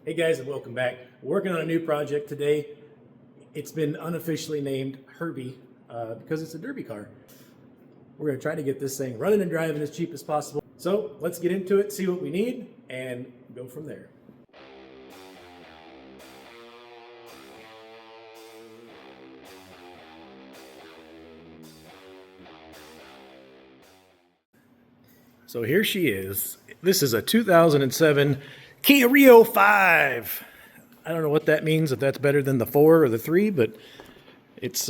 Hey guys, and welcome back. We're working on a new project today. It's been unofficially named Herby because it's a derby car. We're going to try to get this thing running and driving as cheap as possible. So let's get into it, see what we need, and go from there. So here she is. This is a 2007 Kia Rio 5. I don't know what that means, if that's better than the 4 or the 3, but it's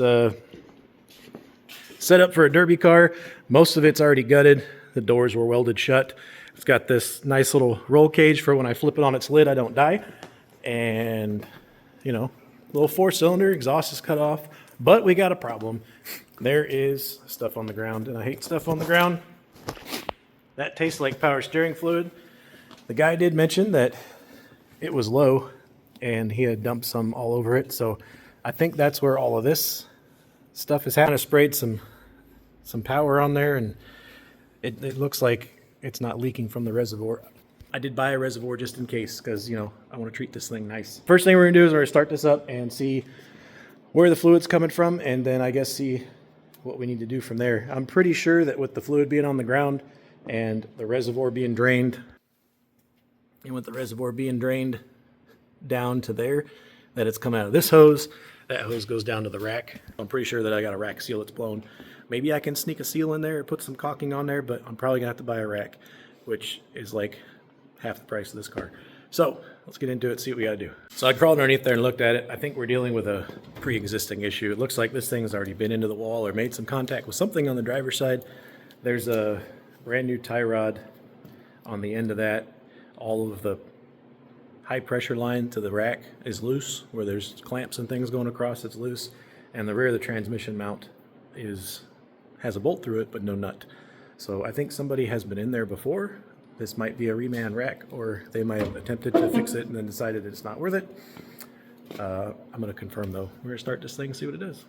set up for a derby car. Most of it's already gutted. The doors were welded shut. It's got this nice little roll cage for when I flip it on its lid, I don't die. And, you know, little 4-cylinder, exhaust is cut off. But we got a problem. There is stuff on the ground, and I hate stuff on the ground. That tastes like power steering fluid. The guy did mention that it was low and he had dumped some all over it. So I think that's where all of this stuff is happening. I sprayed some power on there, and it looks like it's not leaking from the reservoir. I did buy a reservoir just in case because, you know, I want to treat this thing nice. First thing we're going to do is we're going to start this up and see where the fluid's coming from, and then I guess see what we need to do from there. I'm pretty sure that with the fluid being on the ground and the reservoir being drained, down to there, that it's come out of this hose. That hose goes down to the rack. I'm pretty sure that I got a rack seal that's blown. Maybe I can sneak a seal in there or put some caulking on there, but I'm probably gonna have to buy a rack, which is like half the price of this car. So let's get into it, see what we gotta do. So I crawled underneath there and looked at it. I think we're dealing with a pre-existing issue. It looks like this thing's already been into the wall or made some contact with something on the driver's side. There's a brand new tie rod on the end of that. All of the high pressure line to the rack is loose, where there's clamps and things going across, it's loose. And the rear of the transmission mount has a bolt through it, but no nut. So I think somebody has been in there before. This might be a reman rack, or they might have attempted to fix it and then decided it's not worth it. I'm gonna confirm though. We're gonna start this thing, see what it does.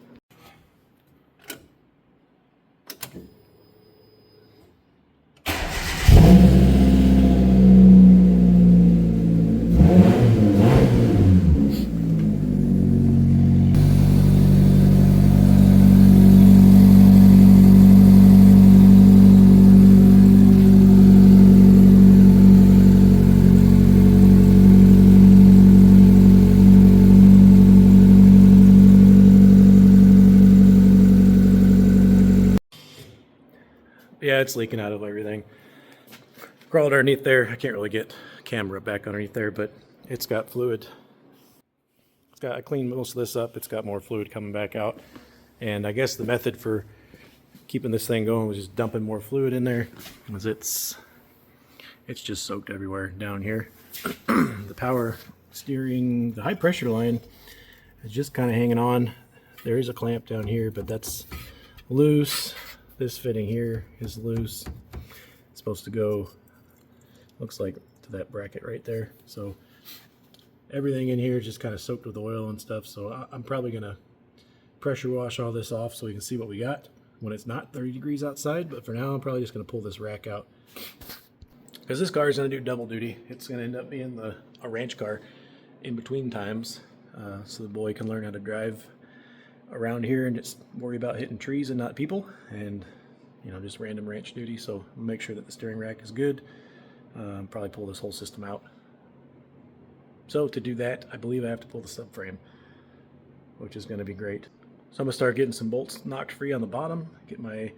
Yeah, it's leaking out of everything. Crawled underneath there. I can't really get camera back underneath there, but it's got fluid. I cleaned most of this up. It's got more fluid coming back out. And I guess the method for keeping this thing going was just dumping more fluid in there, because it's just soaked everywhere down here. The power steering, the high pressure line is just kind of hanging on. There is a clamp down here, but that's loose. This fitting here is loose. It's supposed to go, looks like, to that bracket right there. So everything in here is just kind of soaked with oil and stuff. So I'm probably gonna pressure wash all this off so we can see what we got when it's not 30 degrees outside. But for now, I'm probably just gonna pull this rack out, because this car is gonna do double duty. It's gonna end up being a ranch car in between times, so the boy can learn how to drive around here and just worry about hitting trees and not people, and, you know, just random ranch duty. So make sure that the steering rack is good. Probably pull this whole system out. So to do that, I believe I have to pull the subframe, which is going to be great. So I'm gonna start getting some bolts knocked free on the bottom, get my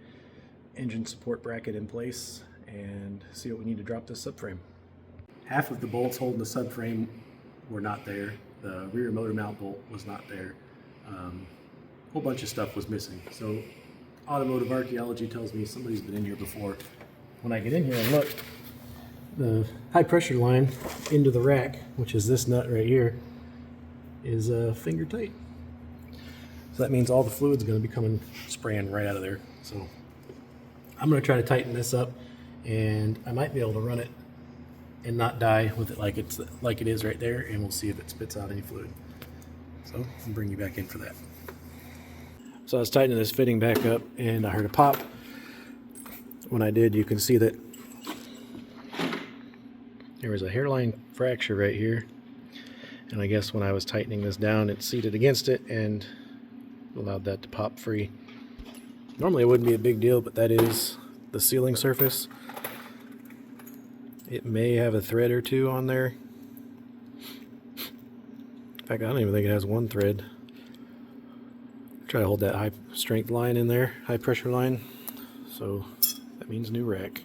engine support bracket in place, and see what we need to drop this subframe. Half of the bolts holding the subframe were not there. The rear motor mount bolt was not there. A whole bunch of stuff was missing. So automotive archaeology tells me somebody's been in here before. When I get in here and look, the high pressure line into the rack, which is this nut right here, is finger tight. So that means all the fluid's going to be coming spraying right out of there. So I'm going to try to tighten this up, and I might be able to run it and not die with it like it is right there, and we'll see if it spits out any fluid. So I'll bring you back in for that. So I was tightening this fitting back up, and I heard a pop. When I did, you can see that there was a hairline fracture right here. And I guess when I was tightening this down, it seated against it and allowed that to pop free. Normally it wouldn't be a big deal, but that is the sealing surface. It may have a thread or two on there. In fact, I don't even think it has one thread. Try to hold that high strength line in there, high pressure line. So that means new rack.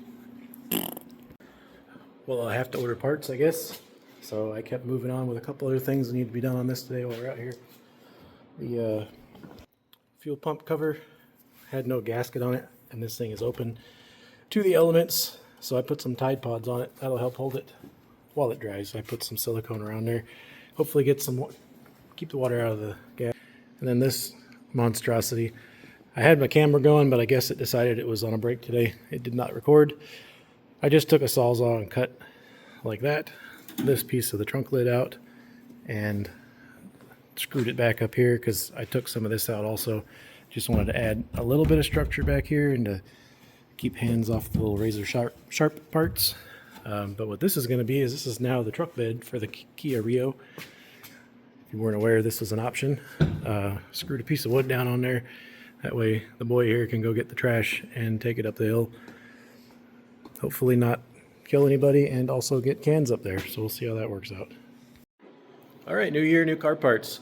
Well, I have to order parts, I guess. So I kept moving on with a couple other things that need to be done on this today while we're out here. The fuel pump cover had no gasket on it, and this thing is open to the elements. So I put some Tide Pods on it. That'll help hold it while it dries. I put some silicone around there. Hopefully get some, keep the water out of the gas. And then this monstrosity. I had my camera going, but I guess it decided it was on a break today. It did not record. I just took a Sawzall and cut like that this piece of the trunk lid out and screwed it back up here because I took some of this out also. Just wanted to add a little bit of structure back here and to keep hands off the little razor sharp parts. But what this is going to be is this is now the truck bed for the Kia Rio. If you weren't aware, this was an option. Screwed a piece of wood down on there. That way the boy here can go get the trash and take it up the hill. Hopefully not kill anybody and also get cans up there. So we'll see how that works out. All right, new year, new car parts.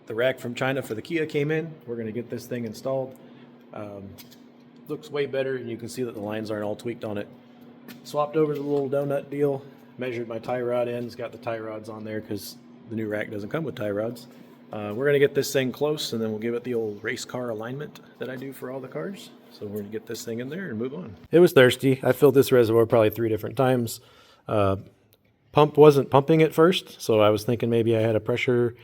The rack from China for the Kia came in. We're going to get this thing installed. Looks way better, and you can see that the lines aren't all tweaked on it. Swapped over the little donut deal. Measured my tie rod ends. Got the tie rods on there because the new rack doesn't come with tie rods. We're going to get this thing close, and then we'll give it the old race car alignment that I do for all the cars. So we're going to get this thing in there and move on. It was thirsty. I filled this reservoir probably 3 different times. Pump wasn't pumping at first, so I was thinking maybe I had a pressure,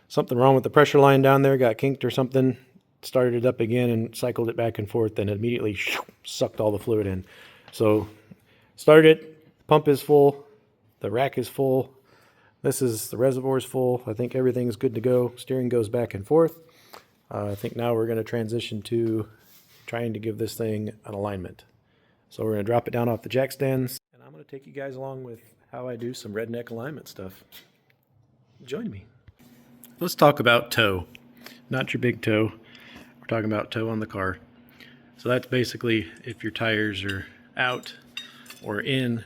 something wrong with the pressure line down there, got kinked or something. Started it up again and cycled it back and forth, and immediately sucked all the fluid in. So started it, pump is full, the rack is full. This is, the reservoir is full. I think everything's good to go. Steering goes back and forth. I think now we're going to transition to trying to give this thing an alignment. So we're going to drop it down off the jack stands, and I'm going to take you guys along with how I do some redneck alignment stuff. Join me. Let's talk about toe. Not your big toe. We're talking about toe on the car. So that's basically if your tires are out or in,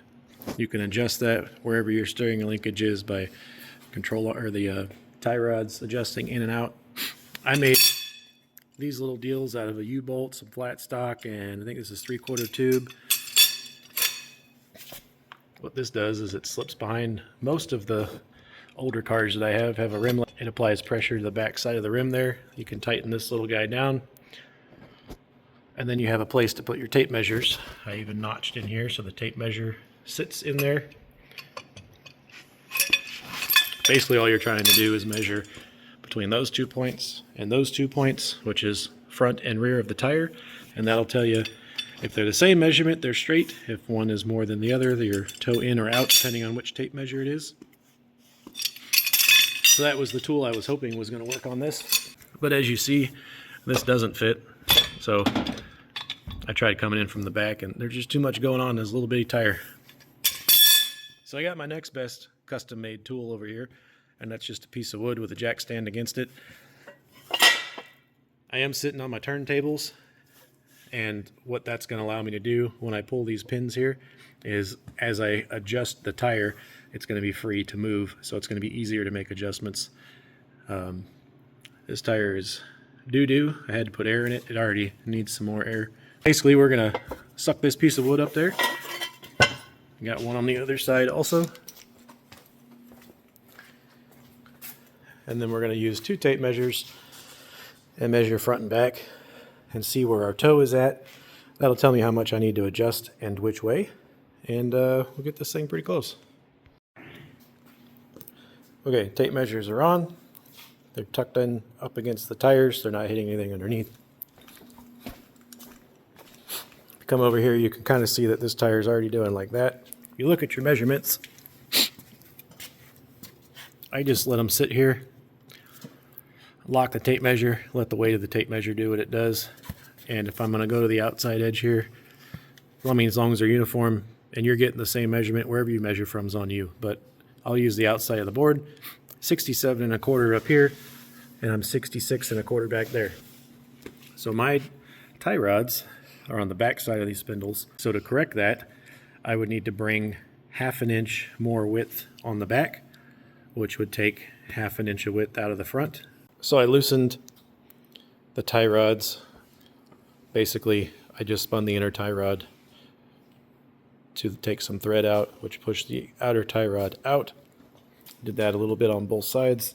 you can adjust that wherever your steering linkage is by control or the tie rods adjusting in and out. I made these little deals out of a U-bolt, some flat stock, and I think this is 3/4 tube. What this does is it slips behind. Most of the older cars that I have a rim. It applies pressure to the back side of the rim there. You can tighten this little guy down, and then you have a place to put your tape measures. I even notched in here so the tape measure sits in there. Basically all you're trying to do is measure between those 2 points and those 2 points, which is front and rear of the tire, and that'll tell you if they're the same measurement, they're straight. If one is more than the other, your toe in or out, depending on which tape measure it is. So that was the tool I was hoping was going to work on this. But as you see, this doesn't fit. So I tried coming in from the back, and there's just too much going on in this little bitty tire. So I got my next best custom-made tool over here, and that's just a piece of wood with a jack stand against it. I am sitting on my turntables, and what that's going to allow me to do when I pull these pins here is as I adjust the tire, it's going to be free to move, so it's going to be easier to make adjustments. This tire is doo-doo. I had to put air in it. It already needs some more air. Basically, we're going to suck this piece of wood up there. Got one on the other side also. And then we're going to use 2 tape measures and measure front and back and see where our toe is at. That'll tell me how much I need to adjust and which way. And we'll get this thing pretty close. Okay, tape measures are on. They're tucked in up against the tires. They're not hitting anything underneath. If you come over here, you can kind of see that this tire is already doing like that. If you look at your measurements, I just let them sit here, lock the tape measure, let the weight of the tape measure do what it does. And if I'm going to go to the outside edge here, well, I mean, as long as they're uniform and you're getting the same measurement, wherever you measure from is on you. But I'll use the outside of the board. 67 and a quarter up here, and I'm 66 and a quarter back there. So my tie rods are on the back side of these spindles. So to correct that, I would need to bring 1/2 inch more width on the back, which would take 1/2 inch of width out of the front. So I loosened the tie rods. Basically, I just spun the inner tie rod to take some thread out, which pushed the outer tie rod out. Did that a little bit on both sides.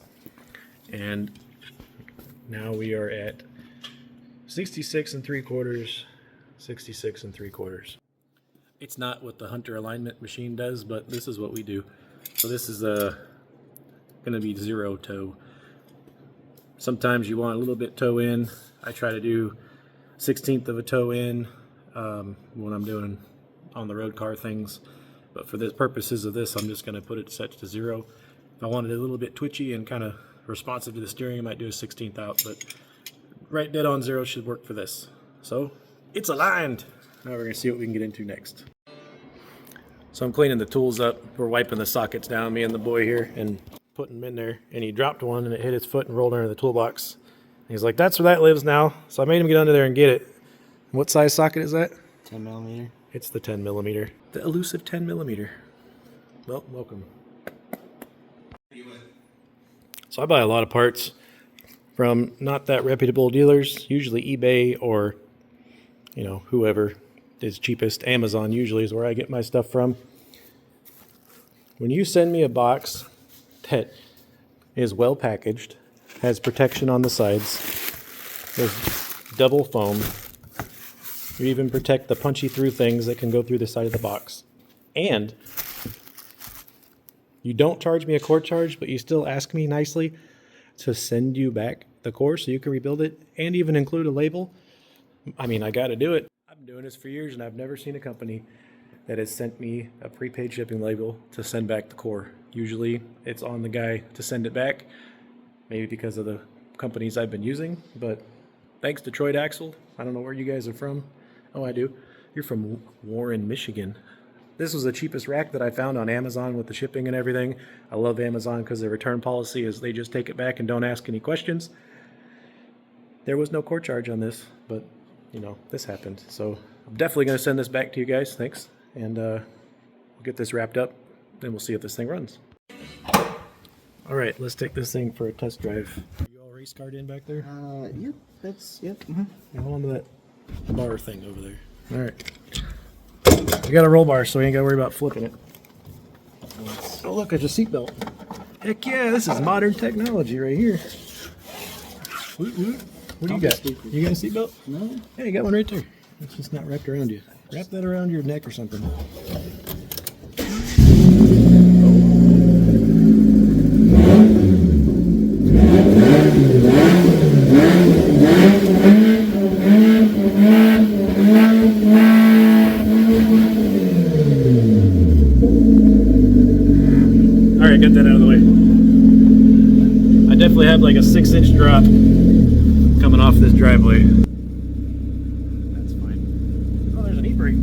And now we are at 66 3/4, 66 3/4. It's not what the Hunter alignment machine does, but this is what we do. So this is going to be 0 toe. Sometimes you want a little bit toe in. I try to do 1/16 of a toe in when I'm doing on the road car things. But for the purposes of this, I'm just going to put it set to 0. If I wanted it a little bit twitchy and kind of responsive to the steering, I might do a 1/16 out. But right dead on 0 should work for this. So it's aligned. Now we're going to see what we can get into next. So I'm cleaning the tools up. We're wiping the sockets down, me and the boy here, and putting them in there. And he dropped one and it hit his foot and rolled under the toolbox. And he's like, that's where that lives now. So I made him get under there and get it. What size socket is that? 10 millimeter. It's the 10 millimeter. The elusive 10 millimeter. Well, welcome. So I buy a lot of parts from not that reputable dealers, usually eBay or, you know, whoever is cheapest. Amazon usually is where I get my stuff from. When you send me a box that is well packaged, has protection on the sides, there's double foam, you even protect the punchy through things that can go through the side of the box, and you don't charge me a core charge, but you still ask me nicely to send you back the core so you can rebuild it and even include a label. I mean, I got to do it. I've been doing this for years and I've never seen a company that has sent me a prepaid shipping label to send back the core. Usually it's on the guy to send it back, maybe because of the companies I've been using, but thanks to Troy Axel. I don't know where you guys are from. Oh, I do. You're from Warren, Michigan. This was the cheapest rack that I found on Amazon with the shipping and everything. I love Amazon because their return policy is they just take it back and don't ask any questions. There was no core charge on this, but you know, this happened. So I'm definitely going to send this back to you guys. Thanks. And we'll get this wrapped up, then we'll see if this thing runs. All right, let's take this thing for a test drive. Are you all race card in back there? Yep, that's, yep. Yeah, hold on to that bar thing over there. All right. We got a roll bar, so we ain't got to worry about flipping it. Oh, look, it's a seatbelt. Heck yeah, this is modern technology right here. What do you got? You got a seatbelt? No. Hey, you got one right there. It's just not wrapped around you. Wrap that around your neck or something. Alright, get that out of the way. I definitely have like a 6-inch drop coming off this driveway. That's fine. Oh, there's an e-brake.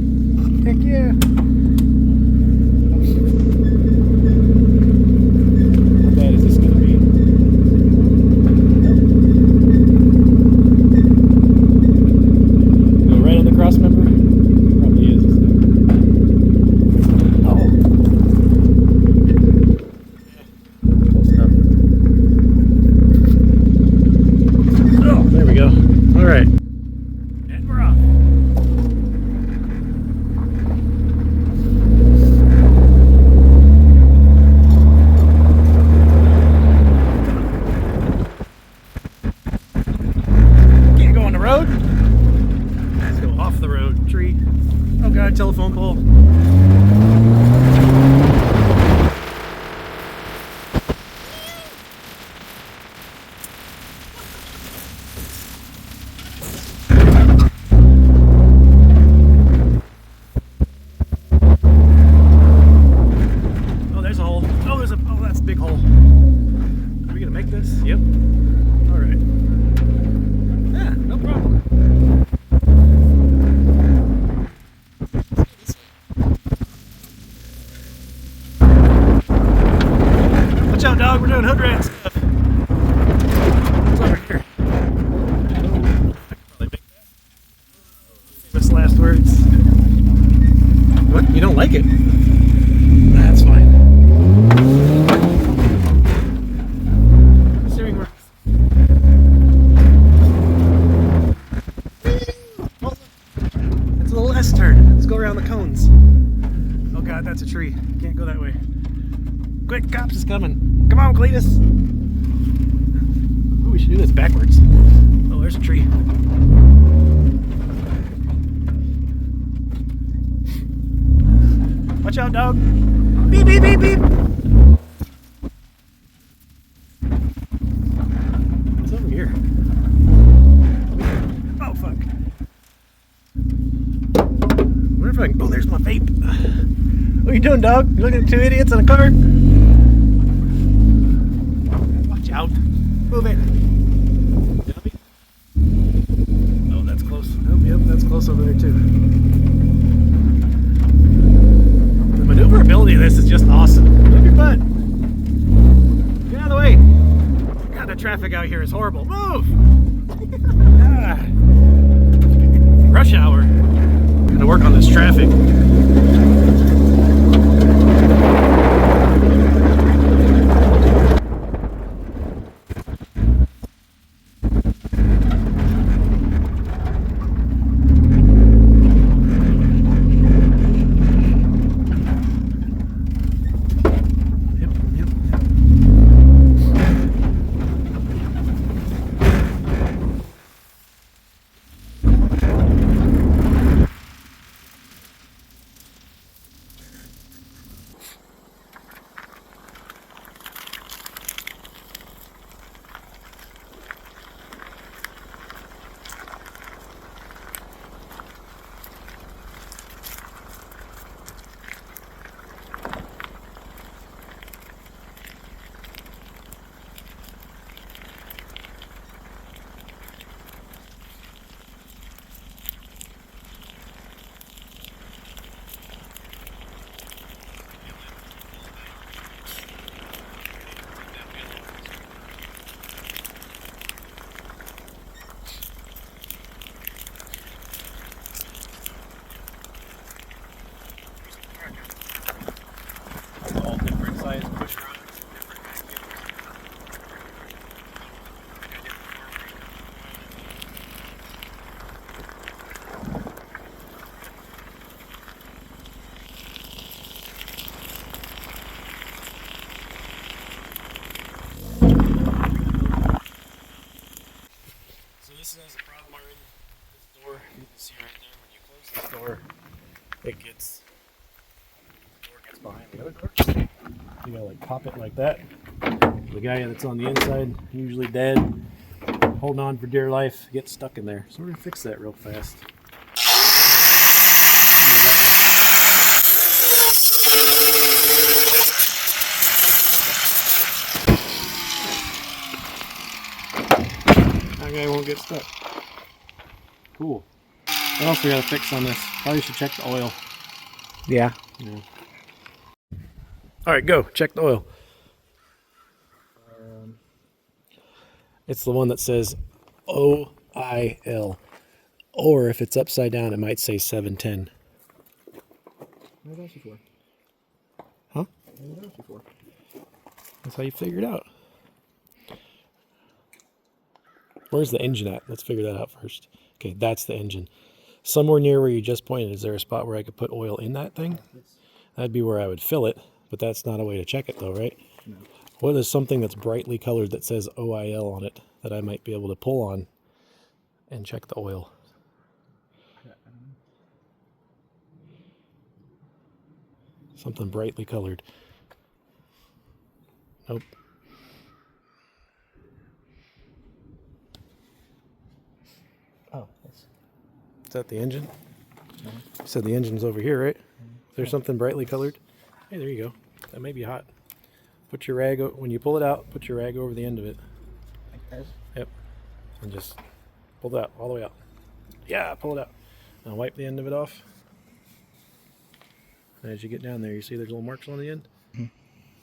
Heck yeah! How bad is this going to be? Go right on the cross member? Probably is. Oh. Close enough. Oh, there we go. All right. And we're off. Can't go on the road. Let's go off the road. Tree. Oh god, telephone pole. Oh, there's a hole. Oh, that's a big hole. Are we gonna make this? Yep. All right. Yeah, no problem. out, dog. We're doing hood rat stuff. What's over here? Probably make that. What's the last words? What? You don't like it? That's fine. Steering works. It's a little S turn. Let's go around the cones. Oh god, that's a tree. Can't go that way. Quick, cops is coming. Come on, Cletus. Ooh, we should do this backwards. Oh, there's a tree. Watch out, dog. Beep, beep, beep, beep. What's over here? Oh, fuck. I wonder if I can... Oh, there's my vape. What are you doing, dog? You looking at two idiots in a car? Watch out. Move it. Oh, that's close. Oh, yep, that's close over there, too. The maneuverability of this is just awesome. Move your butt. Get out of the way. God, the traffic out here is horrible. Move! Ah. Rush hour. Gonna work on this traffic. All different size push rods, different vacuums. So this has a problem already. This door, you can see right there when you close this door, it gets behind the other door. You gotta like pop it like that. The guy that's on the inside, usually dead, holding on for dear life, gets stuck in there. So we're gonna fix that real fast. That guy won't get stuck. Cool. What else we gotta fix on this? Probably should check the oil. Yeah. Yeah. Alright, go. Check the oil. It's the one that says OIL. Or if it's upside down, it might say 710. What else before? Huh? What else before? That's how you figure it out. Where's the engine at? Let's figure that out first. Okay, that's the engine. Somewhere near where you just pointed, is there a spot where I could put oil in that thing? That'd be where I would fill it, but that's not a way to check it though, right? No. What is something that's brightly colored that says OIL on it that I might be able to pull on and check the oil? Something brightly colored. Nope. Oh, yes. Is that the engine? You said the engine's over here, right? Is there something brightly colored? Hey, there you go. That may be hot. Put your rag, when you pull it out, put your rag over the end of it. Like this? Yep. And just pull that all the way out. Yeah, pull it out. Now wipe the end of it off. And as you get down there, you see there's little marks on the end? Mhm.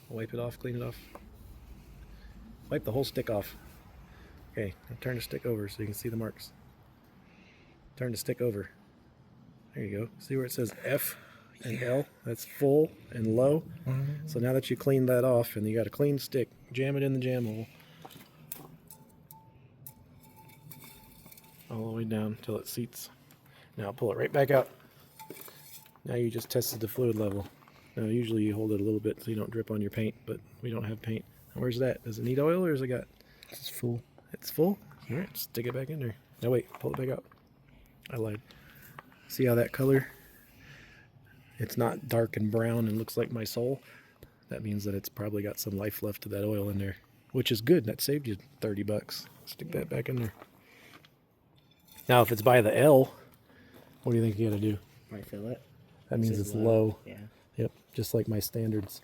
Wipe it off, clean it off. Wipe the whole stick off. Okay, now turn the stick over so you can see the marks. Turn the stick over. There you go. See where it says F and L? That's full and low. So now that you cleaned that off and you got a clean stick, jam it in the jam hole. All the way down until it seats. Now pull it right back out. Now you just tested the fluid level. Now usually you hold it a little bit so you don't drip on your paint, but we don't have paint. Now where's that? Does it need oil or has it got? It's full. It's full? All right, stick it back in there. No, wait, pull it back out. I lied. See how that color? It's not dark and brown and looks like my soul. That means that it's probably got some life left to that oil in there, which is good. That saved you $30. Stick that back in there. Now, if it's by the L, what do you think you got to do? Might fill it. That means it's low. Yeah. Yep, just like my standards.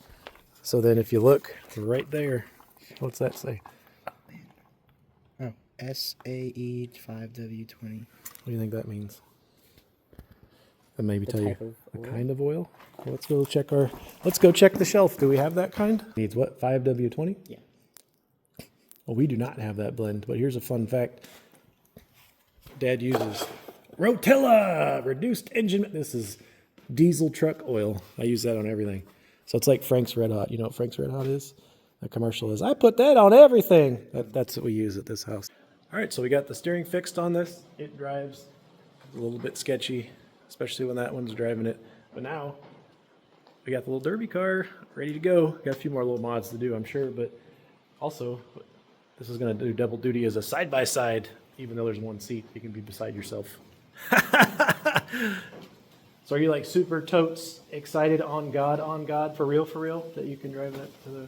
So then if you look right there, what's that say? Oh, SAE 5W20. What do you think that means? And maybe tell you type of a oil? kind of oil. Well, let's go check the shelf. Do we have that kind? Needs what? 5W20? Yeah. Well, we do not have that blend, but here's a fun fact. Dad uses Rotella reduced engine. This is diesel truck oil. I use that on everything. So it's like Frank's Red Hot. You know what Frank's Red Hot is? The commercial is, I put that on everything. That's what we use at this house. All right, so we got the steering fixed on this. It drives a little bit sketchy, especially when that one's driving it. But now we got the little derby car ready to go. Got a few more little mods to do, I'm sure, but also this is going to do double duty as a side-by-side. Even though there's one seat, you can be beside yourself. So are you like super totes excited on God, for real, that you can drive that to the...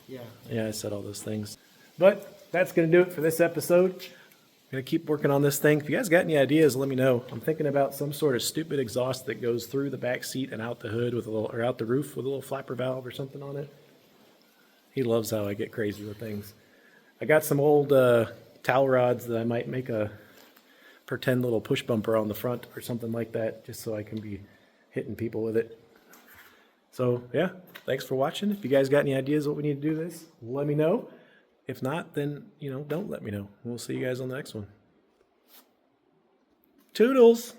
Yeah. Yeah, I said all those things. But that's going to do it for this episode. I'm going to keep working on this thing. If you guys got any ideas, let me know. I'm thinking about some sort of stupid exhaust that goes through the back seat and out the hood with a little, or out the roof with a little flapper valve or something on it. He loves how I get crazy with things. I got some old towel rods that I might make a pretend little push bumper on the front or something like that, just so I can be hitting people with it. So yeah, thanks for watching. If you guys got any ideas what we need to do this, let me know. If not, then, don't let me know. We'll see you guys on the next one. Toodles!